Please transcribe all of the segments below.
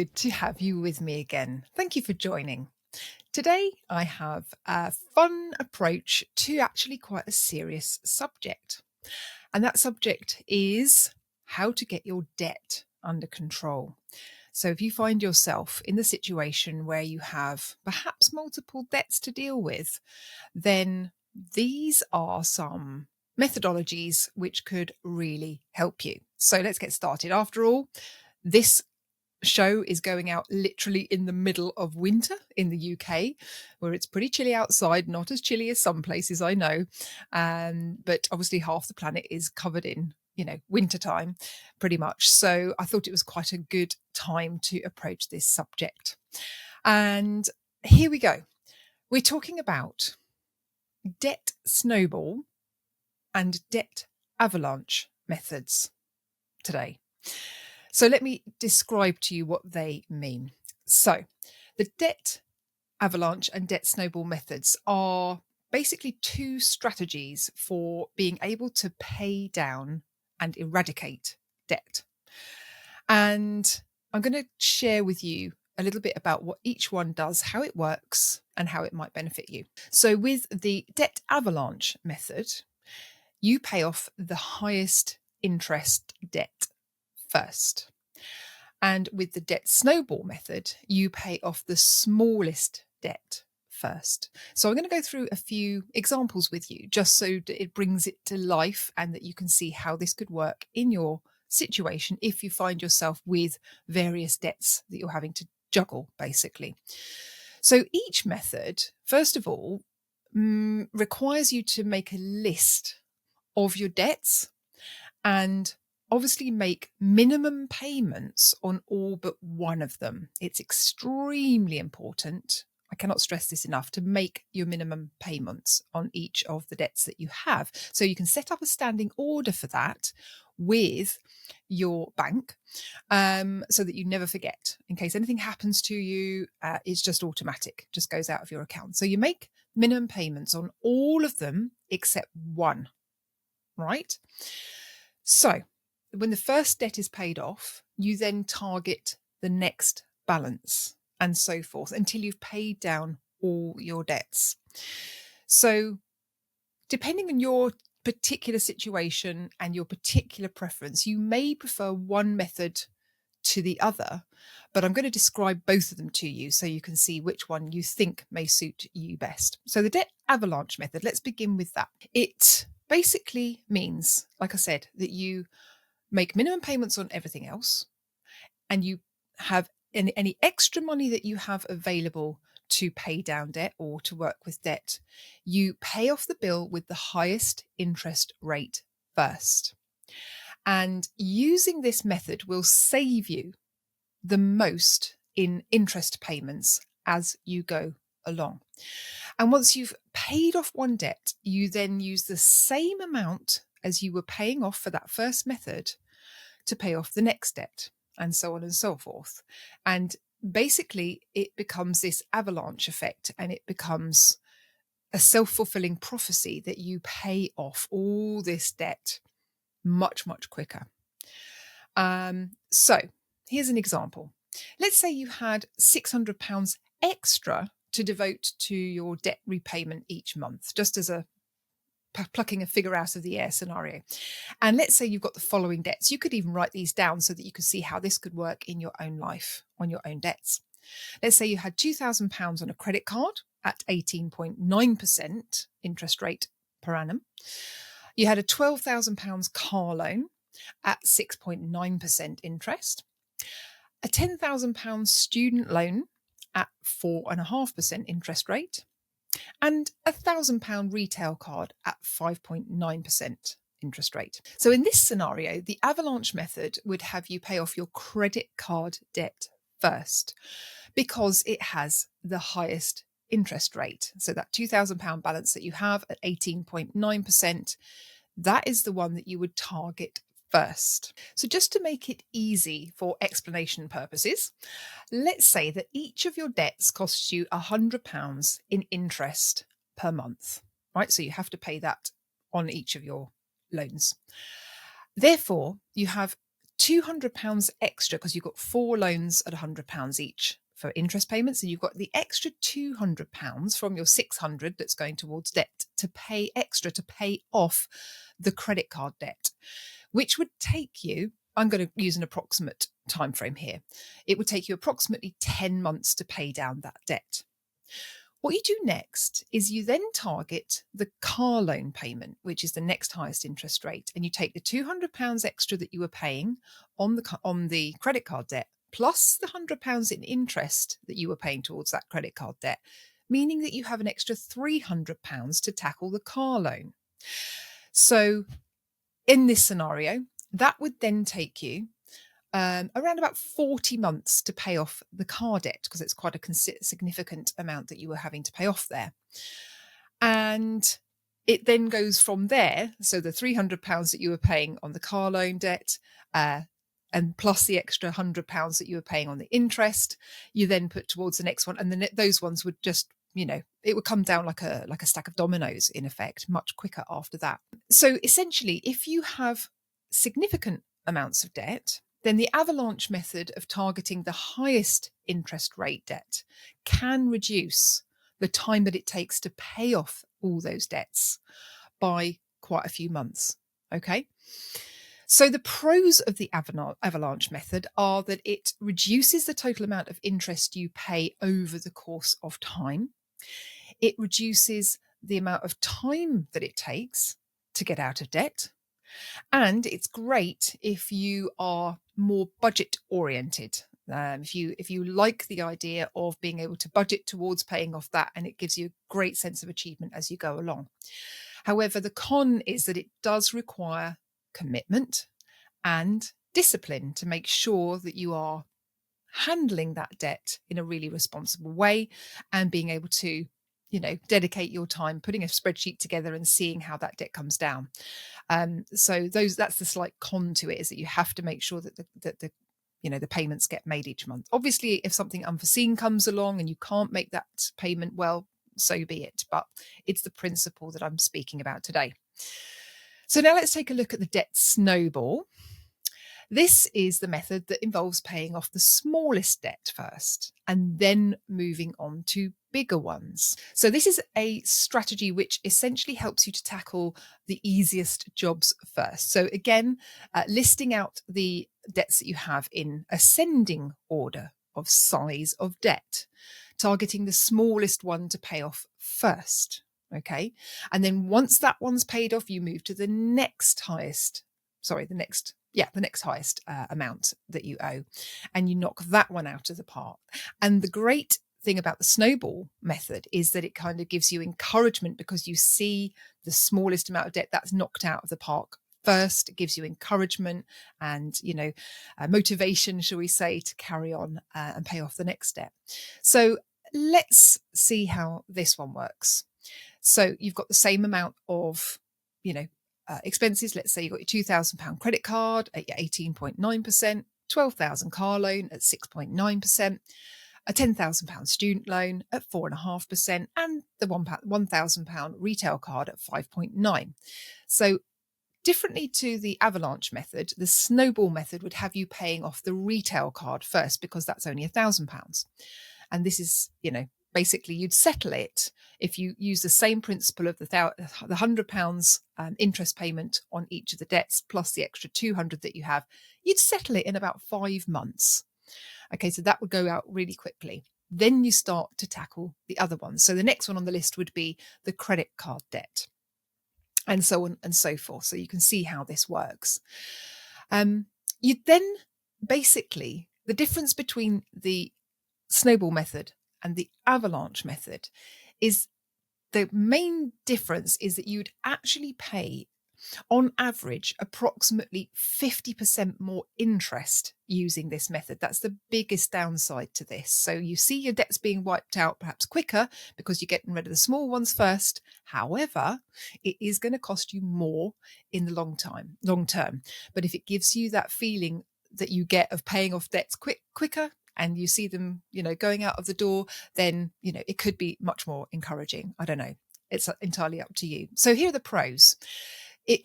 good to have you with me again. Thank you for joining. Today, I have a fun approach to actually quite a serious subject. And that subject is how to get your debt under control. So if you find yourself in the situation where you have perhaps multiple debts to deal with, then these are some methodologies which could really help you. So let's get started. After all, this show is going out literally in the middle of winter in the UK, where it's pretty chilly outside, not as chilly as some places I know. But obviously half the planet is covered in, winter time pretty much. So I thought it was quite a good time to approach this subject. And here we go. We're talking about Debt Snowball and Debt Avalanche methods today. So let me describe to you what they mean. So the Debt Avalanche and Debt Snowball methods are basically two strategies for being able to pay down and eradicate debt. And I'm going to share with you a little bit about what each one does, how it works, and how it might benefit you. So with the Debt Avalanche method, you pay off the highest interest debt first. And with the Debt Snowball method, you pay off the smallest debt first. So I'm going to go through a few examples with you, just so that it brings it to life and that you can see how this could work in your situation if you find yourself with various debts that you're having to juggle, basically. So each method, first of all, requires you to make a list of your debts and obviously make minimum payments on all but one of them. It's extremely important, I cannot stress this enough, to make your minimum payments on each of the debts that you have. So you can set up a standing order for that with your bank, so that you never forget. In case anything happens to you, it's just automatic, just goes out of your account. So you make minimum payments on all of them except one, right? So when the first debt is paid off, you then target the next balance and so forth until you've paid down all your debts. So depending on your particular situation and your particular preference, you may prefer one method to the other, but I'm going to describe both of them to you so you can see which one you think may suit you best. So the Debt Avalanche method, let's begin with that. It basically means, like I said, that you make minimum payments on everything else, and you have any extra money that you have available to pay down debt or to work with debt, you pay off the bill with the highest interest rate first. And using this method will save you the most in interest payments as you go along. And once you've paid off one debt, you then use the same amount as you were paying off for that first method to pay off the next debt, and so on and so forth. And basically it becomes this avalanche effect, and it becomes a self-fulfilling prophecy that you pay off all this debt much, much quicker. So here's an example. Let's say you had £600 extra to devote to your debt repayment each month, just as a plucking a figure out of the air scenario. And let's say you've got the following debts. You could even write these down so that you could see how this could work in your own life on your own debts. Let's say you had £2,000 on a credit card at 18.9% interest rate per annum. You had a £12,000 car loan at 6.9% interest, a £10,000 student loan at 4.5% interest rate, and a £1,000 retail card at 5.9% interest rate. So in this scenario, the avalanche method would have you pay off your credit card debt first because it has the highest interest rate. So that £2,000 balance that you have at 18.9%, that is the one that you would target first. So just to make it easy for explanation purposes, let's say that each of your debts costs you £100 in interest per month, right? So you have to pay that on each of your loans. Therefore, you have £200 extra because you've got 4 loans at £100 each for interest payments, and you've got the extra £200 from your 600 that's going towards debt to pay extra to pay off the credit card debt, which would take you, I'm going to use an approximate time frame here, it would take you approximately 10 months to pay down that debt. What you do next is you then target the car loan payment, which is the next highest interest rate, and you take the £200 extra that you were paying on the credit card debt, plus the £100 in interest that you were paying towards that credit card debt, meaning that you have an extra £300 to tackle the car loan. So in this scenario, that would then take you around about 40 months to pay off the car debt, because it's quite a significant amount that you were having to pay off there. And it then goes from there. So the £300 that you were paying on the car loan debt, and plus the extra £100 that you were paying on the interest, you then put towards the next one. And then those ones would just, it would come down like a stack of dominoes, in effect, much quicker after that. So essentially, if you have significant amounts of debt, then the avalanche method of targeting the highest interest rate debt can reduce the time that it takes to pay off all those debts by quite a few months. Okay. So the pros of the avalanche method are that it reduces the total amount of interest you pay over the course of time. It reduces the amount of time that it takes to get out of debt. And it's great if you are more budget oriented. If you like the idea of being able to budget towards paying off that, and it gives you a great sense of achievement as you go along. However, the con is that it does require commitment and discipline to make sure that you are handling that debt in a really responsible way and being able to dedicate your time putting a spreadsheet together and seeing how that debt comes down. So that's the slight con to it, is that you have to make sure that the payments get made each month. Obviously, if something unforeseen comes along and you can't make that payment, well, so be it. But it's the principle that I'm speaking about today. So now let's take a look at the debt snowball. This is the method that involves paying off the smallest debt first and then moving on to bigger ones. So this is a strategy which essentially helps you to tackle the easiest jobs first. So again, listing out the debts that you have in ascending order of size of debt, targeting the smallest one to pay off first. Okay. And then once that one's paid off, you move to the next highest amount that you owe, and you knock that one out of the park. And the great thing about the snowball method is that it kind of gives you encouragement, because you see the smallest amount of debt that's knocked out of the park first. It gives you encouragement and motivation, shall we say, to carry on and pay off the next debt. So let's see how this one works. So you've got the same amount of expenses. Let's say you've got your £2,000 credit card at your 18.9%, 12,000 car loan at 6.9%, a £10,000 student loan at 4.5%, and the £1,000 retail card at 5.9%. So differently to the avalanche method, the snowball method would have you paying off the retail card first, because that's only £1,000. And this is, basically you'd settle it if you use the same principle of the £100 interest payment on each of the debts plus the extra 200 that you have. You'd settle it in about 5 months. Okay, so that would go out really quickly. Then you start to tackle the other ones. So the next one on the list would be the credit card debt, and so on and so forth. So you can see how this works. You then basically, the difference between the snowball method and the avalanche method is, the main difference is that you'd actually pay on average approximately 50% more interest using this method. That's the biggest downside to this. So you see your debts being wiped out perhaps quicker because you're getting rid of the small ones first. However, it is going to cost you more in the long term. But if it gives you that feeling that you get of paying off debts quicker, and you see them, going out of the door, then, it could be much more encouraging. I don't know. It's entirely up to you. So here are the pros.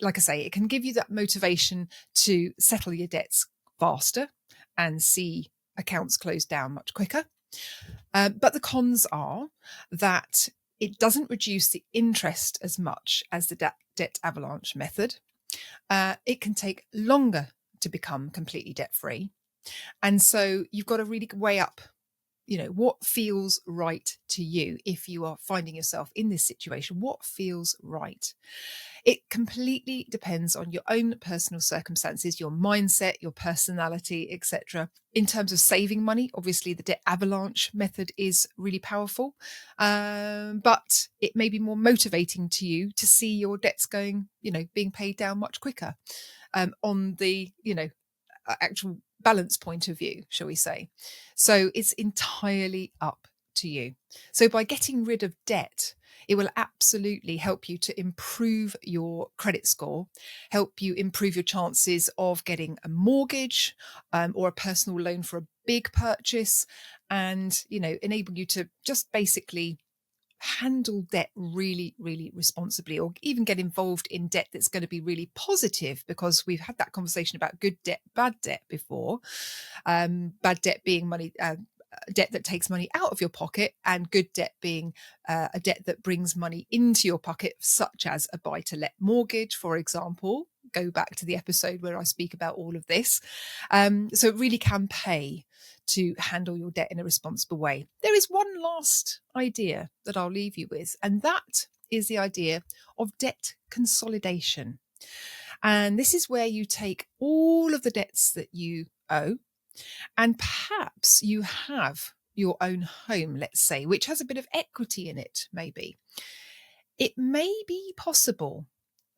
Like I say, it can give you that motivation to settle your debts faster and see accounts closed down much quicker. But the cons are that it doesn't reduce the interest as much as the debt avalanche method. It can take longer to become completely debt-free. And so you've got to really weigh up, what feels right to you if you are finding yourself in this situation. What feels right? It completely depends on your own personal circumstances, your mindset, your personality, etc. In terms of saving money, obviously the debt avalanche method is really powerful, but it may be more motivating to you to see your debts going, being paid down much quicker on the, actual balance point of view, shall we say. So it's entirely up to you. So by getting rid of debt, it will absolutely help you to improve your credit score, help you improve your chances of getting a mortgage or a personal loan for a big purchase, and, enable you to just basically handle debt really, really responsibly, or even get involved in debt that's going to be really positive, because we've had that conversation about good debt, bad debt before. Bad debt being money, debt that takes money out of your pocket, and good debt being a debt that brings money into your pocket, such as a buy-to-let mortgage, for example. Go back to the episode where I speak about all of this. So it really can pay to handle your debt in a responsible way. There is one last idea that I'll leave you with, and that is the idea of debt consolidation. And this is where you take all of the debts that you owe, and perhaps you have your own home, let's say, which has a bit of equity in it, maybe. It may be possible,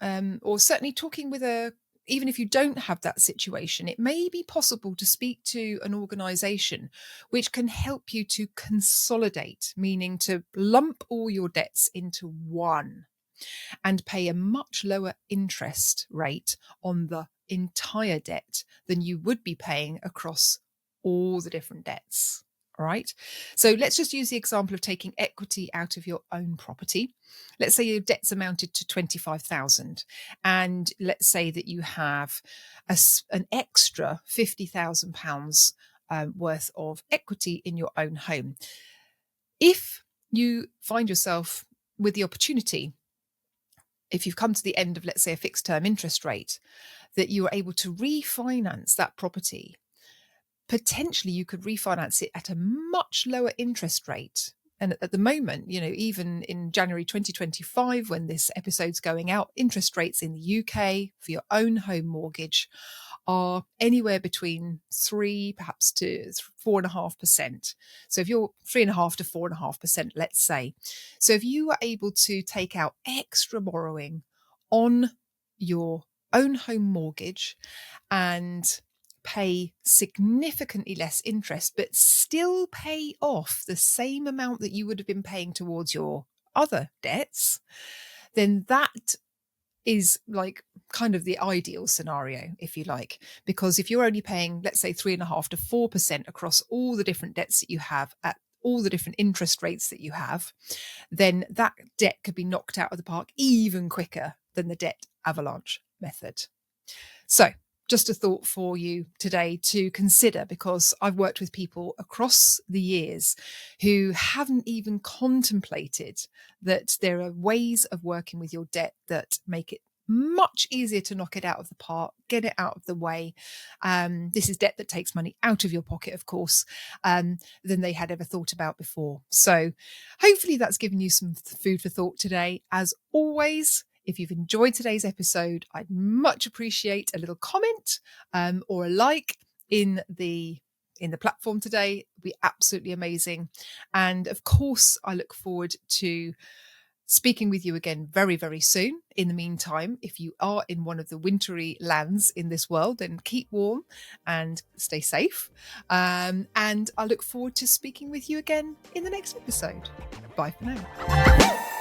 or certainly talking with even if you don't have that situation, it may be possible to speak to an organisation which can help you to consolidate, meaning to lump all your debts into one and pay a much lower interest rate on the entire debt than you would be paying across all the different debts. All right. So let's just use the example of taking equity out of your own property. Let's say your debt's amounted to 25,000, and let's say that you have an extra £50,000 worth of equity in your own home. If you find yourself with the opportunity, if you've come to the end of, let's say, a fixed term interest rate, that you are able to refinance that property, potentially you could refinance it at a much lower interest rate. And at the moment, even in January 2025, when this episode's going out, interest rates in the UK for your own home mortgage are anywhere between 3 perhaps to 4.5%. So if you're 3.5% to 4.5%, let's say. So if you are able to take out extra borrowing on your own home mortgage and pay significantly less interest, but still pay off the same amount that you would have been paying towards your other debts, then that is like kind of the ideal scenario, if you like. Because if you're only paying, let's say, 3.5% to 4% across all the different debts that you have at all the different interest rates that you have, then that debt could be knocked out of the park even quicker than the debt avalanche method. So just a thought for you today to consider, because I've worked with people across the years who haven't even contemplated that there are ways of working with your debt that make it much easier to knock it out of the park, get it out of the way. This is debt that takes money out of your pocket, of course, than they had ever thought about before. So hopefully that's given you some food for thought today. As always, if you've enjoyed today's episode, I'd much appreciate a little comment or a like in the platform today. It'd be absolutely amazing. And of course, I look forward to speaking with you again very, very soon. In the meantime, if you are in one of the wintry lands in this world, then keep warm and stay safe. And I look forward to speaking with you again in the next episode. Bye for now.